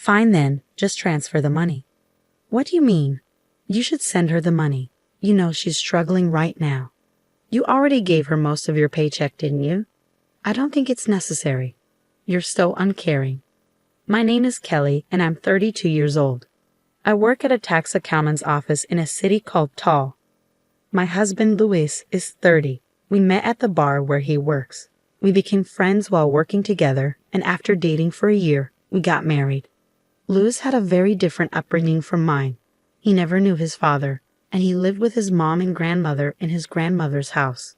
Fine then, just transfer the money. What do you mean? You should send her the money. You know she's struggling right now. You already gave her most of your paycheck, didn't you? I don't think it's necessary. You're so uncaring. My name is Kelly and I'm 32 years old. I work at a tax accountant's office in a city called Tall. My husband, Luis, is 30. We met at the bar where he works. We became friends while working together, and after dating for a year, we got married. Luis had a very different upbringing from mine. He never knew his father, and he lived with his mom and grandmother in his grandmother's house.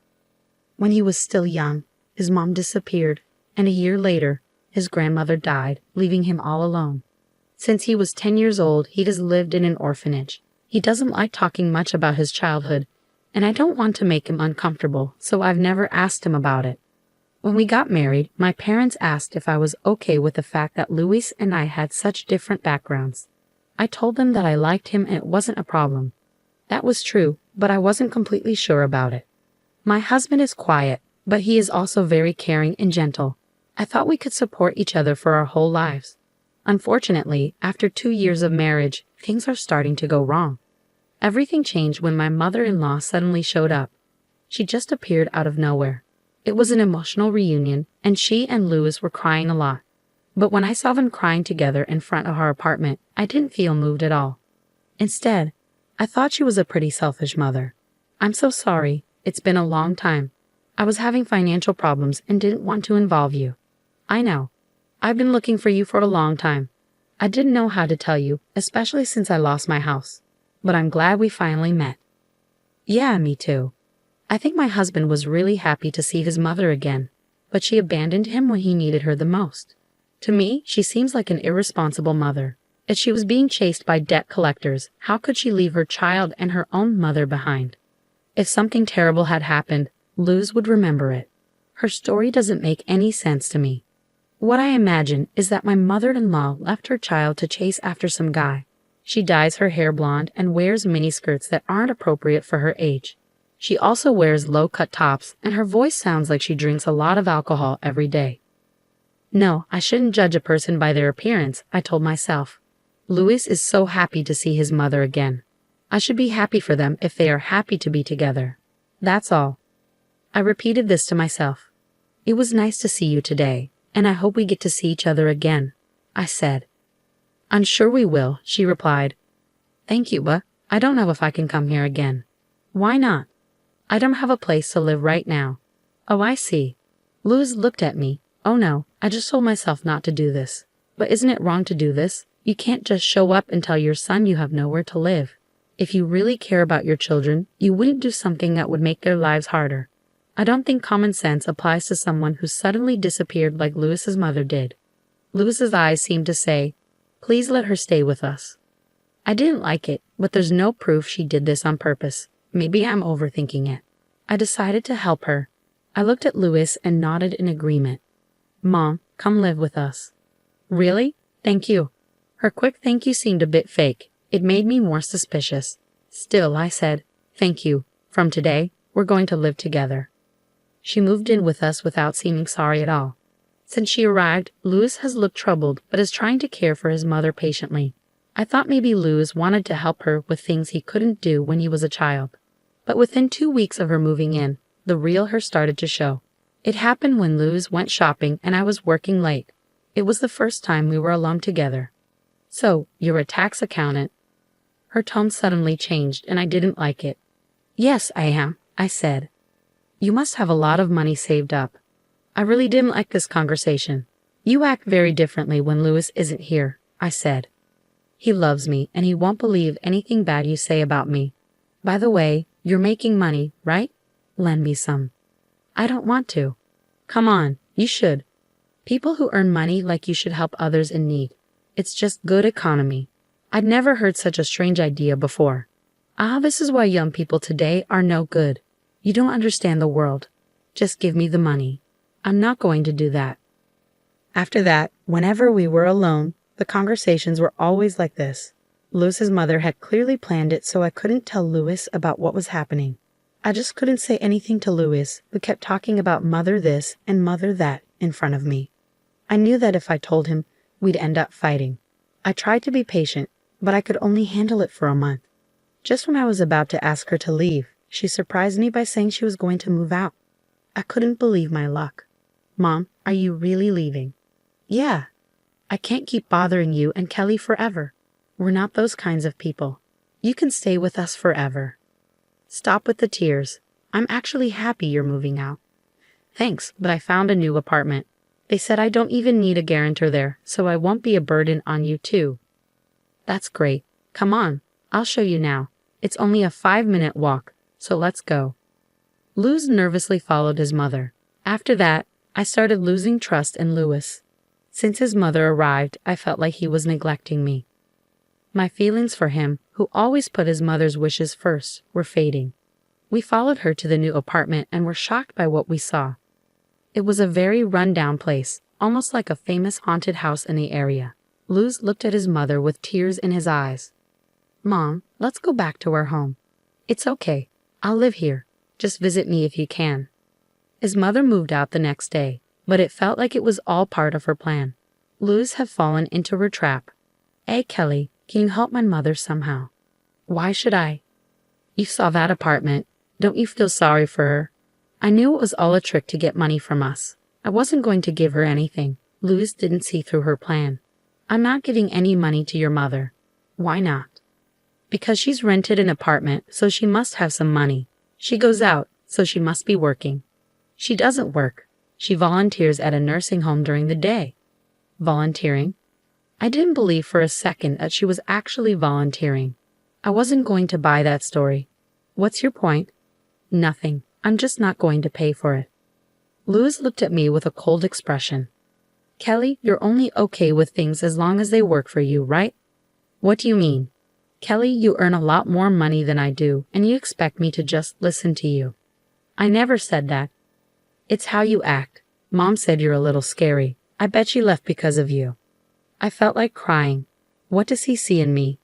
When he was still young, his mom disappeared, and a year later, his grandmother died, leaving him all alone. Since he was 10 years old, he has lived in an orphanage. He doesn't like talking much about his childhood, and I don't want to make him uncomfortable, so I've never asked him about it. When we got married, my parents asked if I was okay with the fact that Luis and I had such different backgrounds. I told them that I liked him and it wasn't a problem. That was true, but I wasn't completely sure about it. My husband is quiet, but he is also very caring and gentle. I thought we could support each other for our whole lives. Unfortunately, after 2 years of marriage, things are starting to go wrong. Everything changed when my mother-in-law suddenly showed up. She just appeared out of nowhere. It was an emotional reunion, and she and Luis were crying a lot. But when I saw them crying together in front of our apartment, I didn't feel moved at all. Instead, I thought she was a pretty selfish mother. I'm so sorry. It's been a long time. I was having financial problems and didn't want to involve you. I know. I've been looking for you for a long time. I didn't know how to tell you, especially since I lost my house. But I'm glad we finally met. Yeah, me too. I think my husband was really happy to see his mother again, but she abandoned him when he needed her the most. To me, she seems like an irresponsible mother. If she was being chased by debt collectors, how could she leave her child and her own mother behind? If something terrible had happened, Luz would remember it. Her story doesn't make any sense to me. What I imagine is that my mother-in-law left her child to chase after some guy. She dyes her hair blonde and wears miniskirts that aren't appropriate for her age. She also wears low-cut tops, and her voice sounds like she drinks a lot of alcohol every day. No, I shouldn't judge a person by their appearance, I told myself. Luis is so happy to see his mother again. I should be happy for them if they are happy to be together. That's all. I repeated this to myself. It was nice to see you today, and I hope we get to see each other again, I said. I'm sure we will, she replied. Thank you, but I don't know if I can come here again. Why not? I don't have a place to live right now. Oh, I see. Luz looked at me. Oh no, I just told myself not to do this. But isn't it wrong to do this? You can't just show up and tell your son you have nowhere to live. If you really care about your children, you wouldn't do something that would make their lives harder. I don't think common sense applies to someone who suddenly disappeared like Luis's mother did. Luis's eyes seemed to say, please let her stay with us. I didn't like it, but there's no proof she did this on purpose. Maybe I'm overthinking it. I decided to help her. I looked at Luis and nodded in agreement. Mom, come live with us. Really? Thank you. Her quick thank you seemed a bit fake. It made me more suspicious. Still, I said, thank you. From today, we're going to live together. She moved in with us without seeming sorry at all. Since she arrived, Luis has looked troubled but is trying to care for his mother patiently. I thought maybe Luis wanted to help her with things he couldn't do when he was a child. But within 2 weeks of her moving in, the real her started to show. It happened when Luis went shopping and I was working late. It was the first time we were alone together. So, you're a tax accountant? Her tone suddenly changed and I didn't like it. Yes, I am, I said. You must have a lot of money saved up. I really didn't like this conversation. You act very differently when Luis isn't here, I said. He loves me and he won't believe anything bad you say about me. By the way, you're making money, right? Lend me some. I don't want to. Come on, you should. People who earn money like you should help others in need. It's just good economy. I'd never heard such a strange idea before. This is why young people today are no good. You don't understand the world. Just give me the money. I'm not going to do that. After that, whenever we were alone, the conversations were always like this. Luis's mother had clearly planned it so I couldn't tell Luis about what was happening. I just couldn't say anything to Luis, who kept talking about mother this and mother that in front of me. I knew that if I told him, we'd end up fighting. I tried to be patient, but I could only handle it for a month. Just when I was about to ask her to leave, she surprised me by saying she was going to move out. I couldn't believe my luck. Mom, are you really leaving? Yeah. I can't keep bothering you and Kelly forever. We're not those kinds of people. You can stay with us forever. Stop with the tears. I'm actually happy you're moving out. Thanks, but I found a new apartment. They said I don't even need a guarantor there, so I won't be a burden on you too. That's great. Come on, I'll show you now. It's only a 5-minute walk, so let's go. Luz nervously followed his mother. After that, I started losing trust in Louis. Since his mother arrived, I felt like he was neglecting me. My feelings for him, who always put his mother's wishes first, were fading. We followed her to the new apartment and were shocked by what we saw. It was a very run-down place, almost like a famous haunted house in the area. Luz looked at his mother with tears in his eyes. Mom, let's go back to our home. It's okay. I'll live here. Just visit me if you can. His mother moved out the next day, but it felt like it was all part of her plan. Luz had fallen into her trap. Hey, Kelly, can you help my mother somehow? Why should I? You saw that apartment. Don't you feel sorry for her? I knew it was all a trick to get money from us. I wasn't going to give her anything. Luz didn't see through her plan. I'm not giving any money to your mother. Why not? Because she's rented an apartment, so she must have some money. She goes out, so she must be working. She doesn't work. She volunteers at a nursing home during the day. Volunteering? I didn't believe for a second that she was actually volunteering. I wasn't going to buy that story. What's your point? Nothing. I'm just not going to pay for it. Luz looked at me with a cold expression. Kelly, you're only okay with things as long as they work for you, right? What do you mean? Kelly, you earn a lot more money than I do, and you expect me to just listen to you. I never said that. It's how you act. Mom said you're a little scary. I bet she left because of you. I felt like crying. What does he see in me?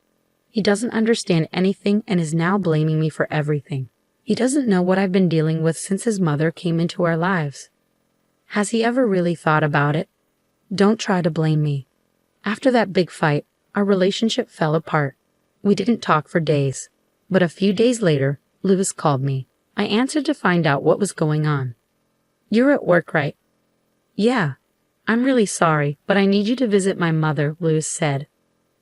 He doesn't understand anything and is now blaming me for everything. He doesn't know what I've been dealing with since his mother came into our lives. Has he ever really thought about it? Don't try to blame me. After that big fight, our relationship fell apart. We didn't talk for days. But a few days later, Luz called me. I answered to find out what was going on. You're at work, right? Yeah. I'm really sorry, but I need you to visit my mother, Luz said.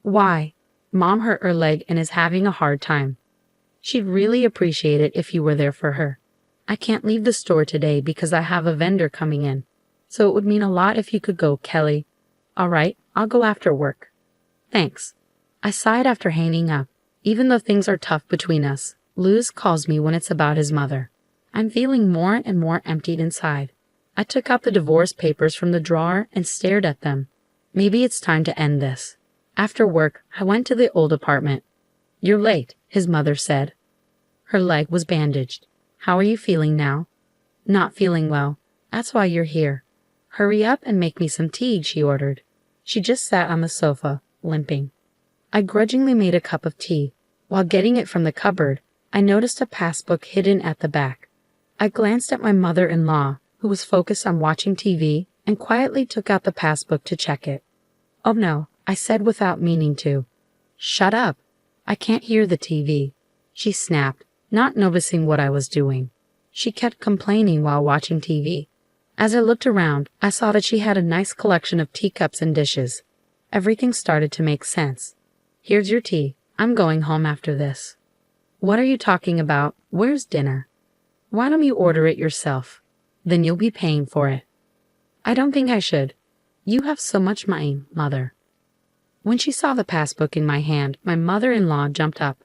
Why? Mom hurt her leg and is having a hard time. She'd really appreciate it if you were there for her. I can't leave the store today because I have a vendor coming in. So it would mean a lot if you could go, Kelly. All right, I'll go after work. Thanks. I sighed after hanging up. Even though things are tough between us, Luz calls me when it's about his mother. I'm feeling more and more emptied inside. I took out the divorce papers from the drawer and stared at them. Maybe it's time to end this. After work, I went to the old apartment. You're late, his mother said. Her leg was bandaged. How are you feeling now? Not feeling well. That's why you're here. Hurry up and make me some tea, she ordered. She just sat on the sofa, limping. I grudgingly made a cup of tea. While getting it from the cupboard, I noticed a passbook hidden at the back. I glanced at my mother-in-law, who was focused on watching TV, and quietly took out the passbook to check it. Oh no, I said without meaning to. Shut up. I can't hear the TV. She snapped, not noticing what I was doing. She kept complaining while watching TV. As I looked around, I saw that she had a nice collection of teacups and dishes. Everything started to make sense. Here's your tea. I'm going home after this. What are you talking about? Where's dinner? Why don't you order it yourself? Then you'll be paying for it. I don't think I should. You have so much money, Mother. When she saw the passbook in my hand, my mother-in-law jumped up.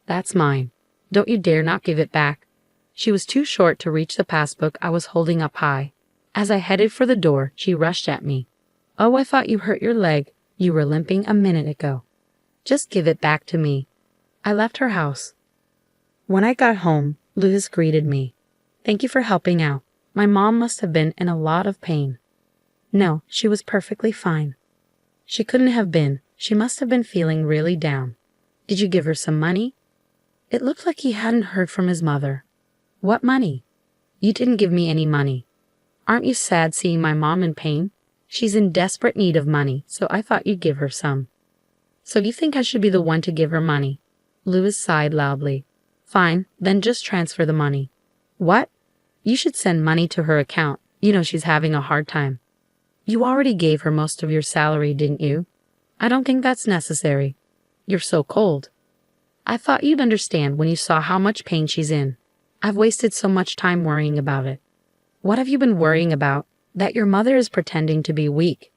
That's mine. Don't you dare not give it back. She was too short to reach the passbook I was holding up high. As I headed for the door, she rushed at me. Oh, I thought you hurt your leg. You were limping a minute ago. Just give it back to me. I left her house. When I got home, Luz greeted me. Thank you for helping out. My mom must have been in a lot of pain. No, she was perfectly fine. She couldn't have been. She must have been feeling really down. Did you give her some money? It looked like he hadn't heard from his mother. What money? You didn't give me any money. Aren't you sad seeing my mom in pain? She's in desperate need of money, so I thought you'd give her some. So you think I should be the one to give her money? Louis sighed loudly. Fine, then just transfer the money. What? You should send money to her account. You know she's having a hard time. You already gave her most of your salary, didn't you? I don't think that's necessary. You're so cold. I thought you'd understand when you saw how much pain she's in. I've wasted so much time worrying about it. What have you been worrying about? That your mother is pretending to be weak.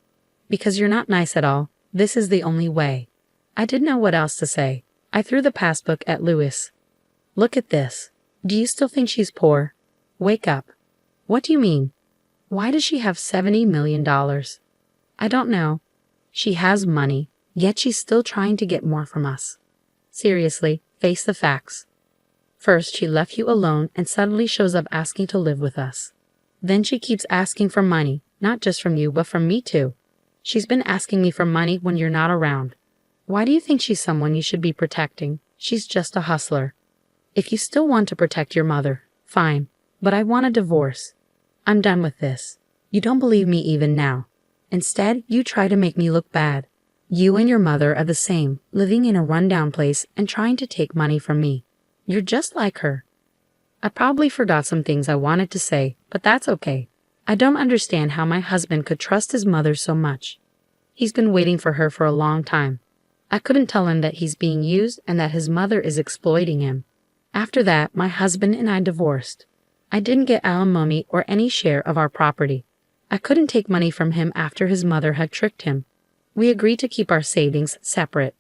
Because you're not nice at all. This is the only way. I didn't know what else to say. I threw the passbook at Louis. Look at this. Do you still think she's poor? Wake up. What do you mean? Why does she have $70 million? I don't know. She has money, yet she's still trying to get more from us. Seriously, face the facts. First, she left you alone and suddenly shows up asking to live with us. Then she keeps asking for money, not just from you, but from me too. She's been asking me for money when you're not around. Why do you think she's someone you should be protecting? She's just a hustler. If you still want to protect your mother, fine, but I want a divorce. I'm done with this. You don't believe me even now. Instead, you try to make me look bad. You and your mother are the same, living in a rundown place and trying to take money from me. You're just like her. I probably forgot some things I wanted to say, but that's okay. I don't understand how my husband could trust his mother so much. He's been waiting for her for a long time. I couldn't tell him that he's being used and that his mother is exploiting him. After that, my husband and I divorced. I didn't get alimony or any share of our property. I couldn't take money from him after his mother had tricked him. We agreed to keep our savings separate.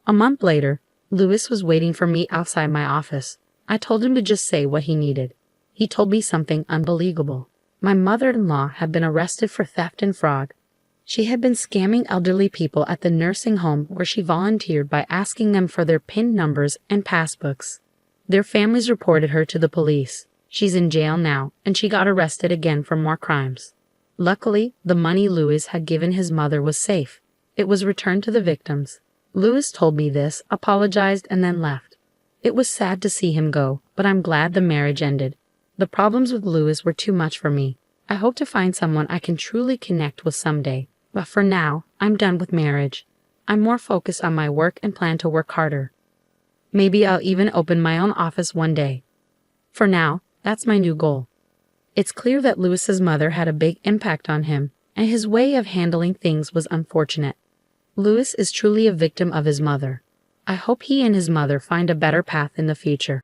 A month later, Louis was waiting for me outside my office. I told him to just say what he needed. He told me something unbelievable. My mother-in-law had been arrested for theft and fraud. She had been scamming elderly people at the nursing home where she volunteered by asking them for their PIN numbers and passbooks. Their families reported her to the police. She's in jail now, and she got arrested again for more crimes. Luckily, the money Louis had given his mother was safe. It was returned to the victims. Louis told me this, apologized, and then left. It was sad to see him go, but I'm glad the marriage ended. The problems with Louis were too much for me. I hope to find someone I can truly connect with someday, but for now, I'm done with marriage. I'm more focused on my work and plan to work harder. Maybe I'll even open my own office one day. For now, that's my new goal. It's clear that Louis's mother had a big impact on him, and his way of handling things was unfortunate. Louis is truly a victim of his mother. I hope he and his mother find a better path in the future.